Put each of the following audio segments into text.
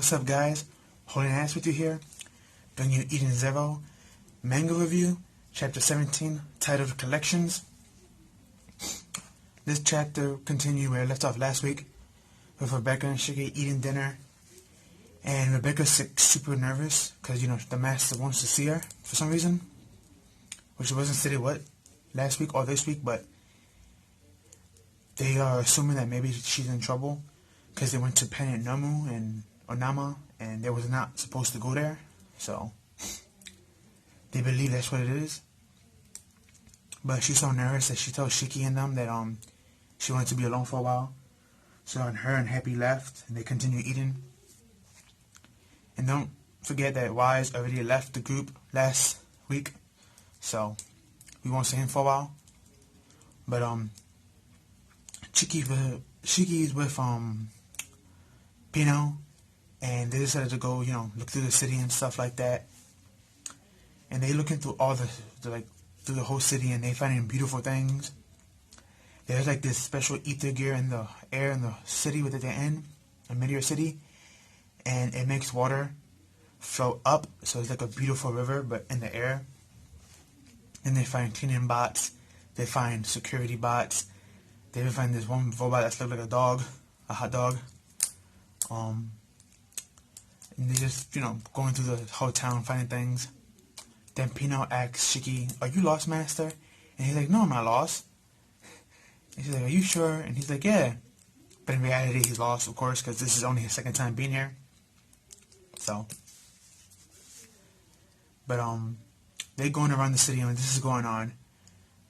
What's up, guys? Holding Ass with you here, bringing you Eden Zero manga review, chapter 17, titled Collections. This chapter continued where I left off last week with Rebecca and Shige eating dinner, and Rebecca's super nervous because, the master wants to see her for some reason, which wasn't stated last week or this week, but they are assuming that maybe she's in trouble because they went to planet Namu and Onama, and they was not supposed to go there, so they believe that's what it is. But she's so nervous that she tells Shiki and them that she wanted to be alone for a while. So her and Happy left, and they continue eating. And don't forget that Wise already left the group last week, so we won't see him for a while. But Shiki's with Pino, and they decided to go, look through the city and stuff like that. And they looking through all through the whole city, and they finding beautiful things. There's like this special ether gear in the air in the city with the end, in Meteor City, and it makes water flow up, so it's like a beautiful river, but in the air. And they find cleaning bots, they find security bots, they even find this one robot that's looks like a dog, a hot dog. And they just, going through the whole town finding things. Then Pino asks Shiki, "Are you lost, master?" And he's like, "No, I'm not lost." And she's like, "Are you sure?" And he's like, "Yeah." But in reality, he's lost, of course, because this is only his second time being here. So, but they going around the city, and this is going on.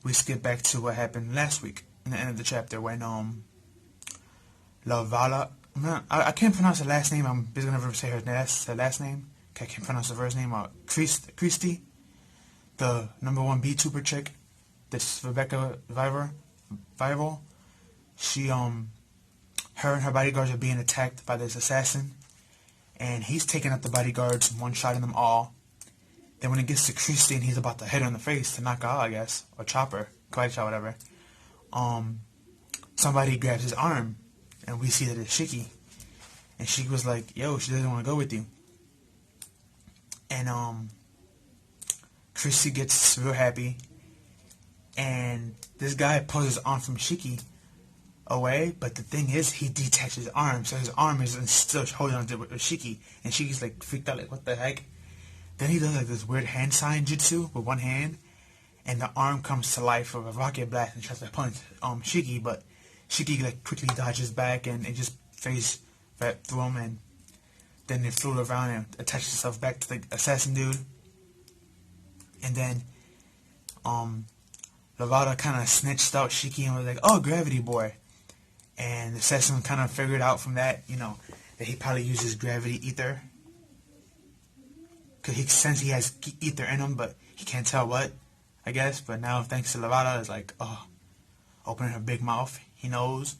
We skip back to what happened last week in the end of the chapter when Lavala, I can't pronounce her last name. I'm just gonna say her last name. I can't pronounce the first name. Christy, the #1 B-Tuber chick, this Rebecca Viral. She her and her bodyguards are being attacked by this assassin, and he's taking out the bodyguards, one-shotting them all. Then when it gets to Christy and he's about to hit her in the face to knock her out, I guess, or chop her, karate chop, whatever, somebody grabs his arm, and we see that it's Shiki. And Shiki was like, "Yo, she doesn't want to go with you." And Christy gets real happy, and this guy pulls his arm from Shiki away, but the thing is, he detaches his arm, so his arm is still holding on to Shiki, and Shiki's like freaked out, like, what the heck? Then he does like this weird hand sign jutsu with one hand, and the arm comes to life with a rocket blast and tries to punch Shiki, but Shiki like quickly dodges back, and it just phased right through him, and then it flew around and attached itself back to the assassin dude. And then Lavada kind of snitched out Shiki and was like, "Oh, gravity boy." And the assassin kind of figured out from that, that he probably uses gravity ether, because he sense he has ether in him, but he can't tell what, I guess. But now, thanks to Lavada, it's like, opening her big mouth, he knows.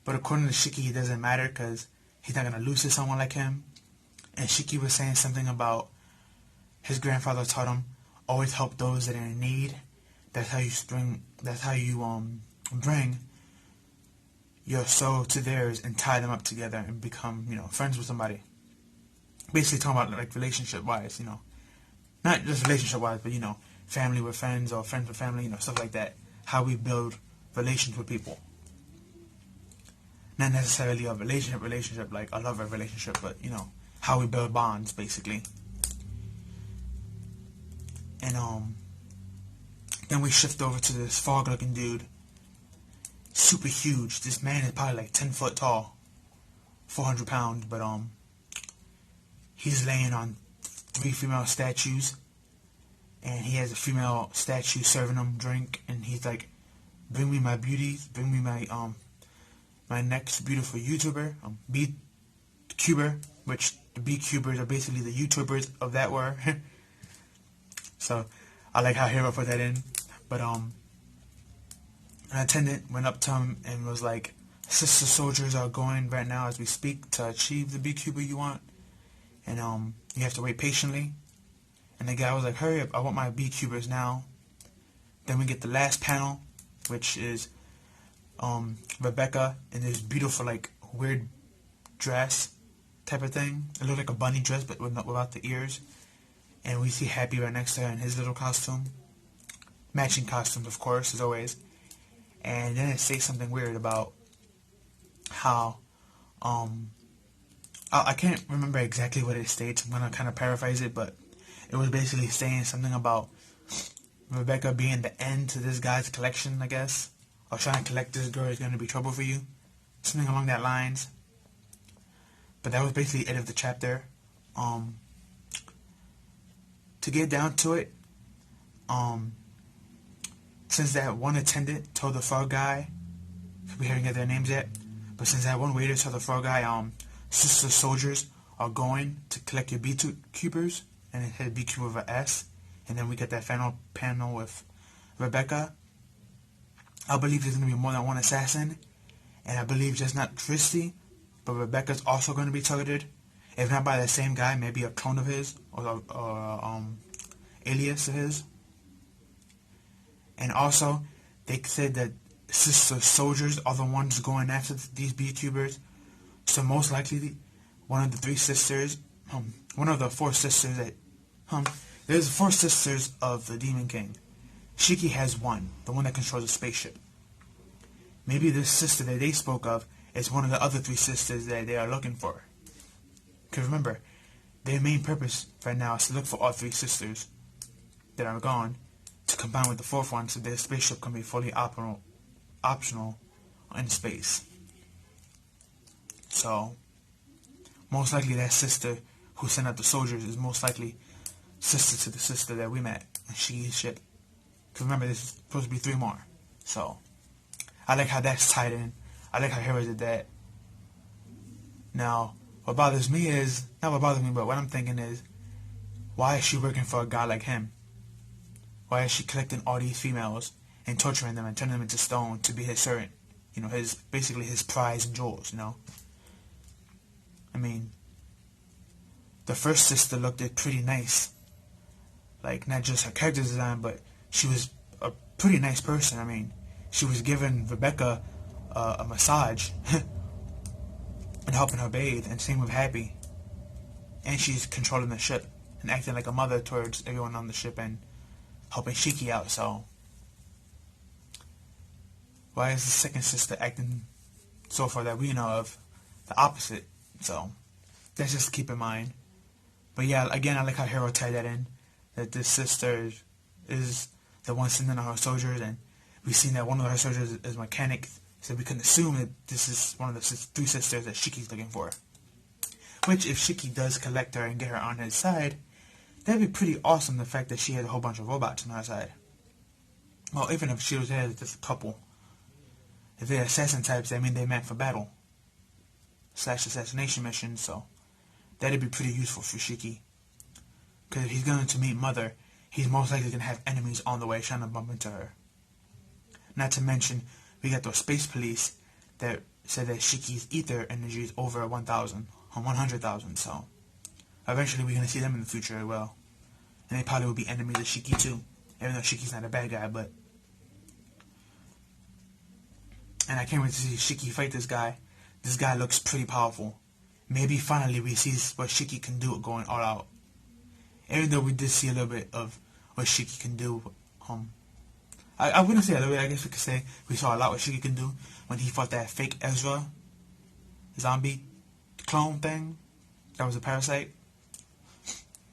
But according to Shiki, it doesn't matter because he's not going to lose to someone like him. And Shiki was saying something about his grandfather taught him, always help those that are in need. That's how you bring your soul to theirs and tie them up together and become, friends with somebody. Basically talking about like relationship-wise, not just relationship-wise, but family with friends or friends with family, stuff like that. How we build relations with people. Not necessarily a relationship like a lover relationship, but how we build bonds, basically. And then we shift over to this fog-looking dude, super huge. This man is probably like 10 foot tall, 400 pounds, but he's laying on 3 female statues, and he has a female statue serving him drink, and he's like, "Bring me my beauties, bring me my next beautiful YouTuber, B-Cuber," which the B-Cubers are basically the YouTubers of that word. So I like how Hero put that in. But an attendant went up to him and was like, "Sister soldiers are going right now as we speak to achieve the B-Cuber you want, and you have to wait patiently." And the guy was like, "Hurry up, I want my B-Cubers now." Then we get the last panel, which is Rebecca in this beautiful, like, weird dress type of thing. It looked like a bunny dress, but without the ears. And we see Happy right next to her in his little costume. Matching costumes, of course, as always. And then it says something weird about how, I can't remember exactly what it states. I'm going to kind of paraphrase it, but it was basically saying something about Rebecca being the end to this guy's collection, I guess. Or trying to collect this girl is going to be trouble for you. Something along that lines. But that was basically it of the chapter. To get down to it, since that one attendant told the frog guy, we haven't got their names yet, but since that one waiter told the frog guy, sister soldiers are going to collect your beekeepers, and it had beekeeper with an S, and then we get that final panel with Rebecca. I believe there's going to be more than one assassin, and I believe just not Christy, but Rebecca's also going to be targeted, if not by the same guy, maybe a clone of his, or alias of his. And also, they said that sister soldiers are the ones going after these beekeepers. So most likely, one of the three sisters, one of the four sisters that, there's four sisters of the Demon King. Shiki has one, the one that controls the spaceship. Maybe this sister that they spoke of is one of the other three sisters that they are looking for. Because remember, their main purpose right now is to look for all three sisters that are gone, to combine with the fourth one so their spaceship can be fully optional in space. So, most likely that sister who sent out the soldiers is most likely sister to the sister that we met on Shigi's ship. Because remember, there's supposed to be three more. So, I like how that's tied in. I like how Hera did that. Now, what bothers me is, not what bothers me, but what I'm thinking is, why is she working for a guy like him? Why is she collecting all these females and torturing them and turning them into stone to be his servant? You know, basically his prize and jewels, you know? I mean, the first sister looked pretty nice. Like, not just her character design, but she was a pretty nice person. I mean, she was giving Rebecca a massage and helping her bathe, and same with Happy. And she's controlling the ship and acting like a mother towards everyone on the ship and helping Shiki out, so why is the second sister acting so far that we know of the opposite? So that's just to keep in mind. But yeah, again, I like how Hero tied that in, that this sister is the one sending out her soldiers, and we've seen that one of her soldiers is mechanic, so we can assume that this is one of the three sisters that Shiki's looking for. Which, if Shiki does collect her and get her on his side, that'd be pretty awesome, the fact that she had a whole bunch of robots on her side. Well, even if she was there, just a couple. If they're assassin types, that mean they meant for battle / assassination missions, so that'd be pretty useful for Shiki. Because if he's going to meet Mother, he's most likely going to have enemies on the way trying to bump into her. Not to mention, we got those space police that said that Shiki's ether energy is over 1,000 or 100,000, so eventually we're going to see them in the future as well. And they probably will be enemies of Shiki too, even though Shiki's not a bad guy, but... And I can't wait to see Shiki fight this guy. This guy looks pretty powerful. Maybe finally we see what Shiki can do going all out. Even though we did see a little bit of what Shiki can do. I wouldn't say a little bit, I guess we could say we saw a lot what Shiki can do when he fought that fake Ezra zombie clone thing. That was a parasite.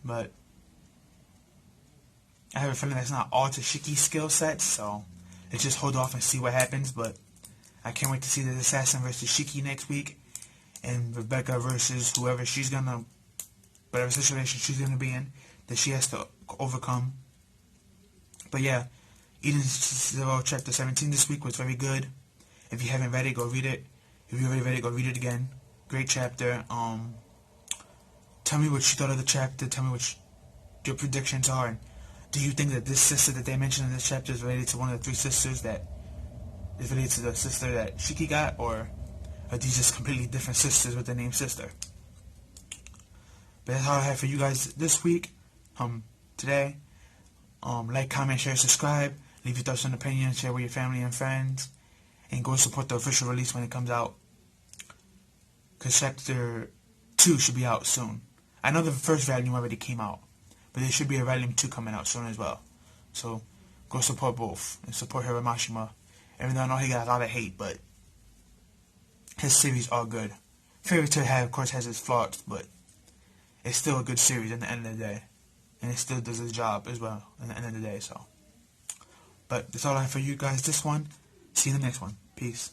But I have a feeling that's not all to Shiki's skill set, so let's just hold off and see what happens. But I can't wait to see the assassin versus Shiki next week, and Rebecca versus whoever she's gonna, whatever situation she's gonna be in, that she has to overcome. But yeah, Eden Zero Chapter 17 this week was very good. If you haven't read it, go read it. If you already read it, go read it again. Great chapter. Tell me what you thought of the chapter. Tell me what your predictions are. And do you think that this sister that they mentioned in this chapter is related to one of the three sisters that is related to the sister that Shiki got, or are these just completely different sisters with the name sister? But that's all I have for you guys this week. Today. Like, comment, share, subscribe. Leave your thoughts and opinions. Share with your family and friends. And go support the official release when it comes out. Because chapter 2 should be out soon. I know the first volume already came out, but there should be a volume 2 coming out soon as well. So go support both and support Hiramashima. Even though I know he got a lot of hate, but his series are good. Fairy Tail of course has its flaws, but it's still a good series at the end of the day, and it still does its job as well at the end of the day. So, but that's all I have for you guys this one. See you in the next one. Peace.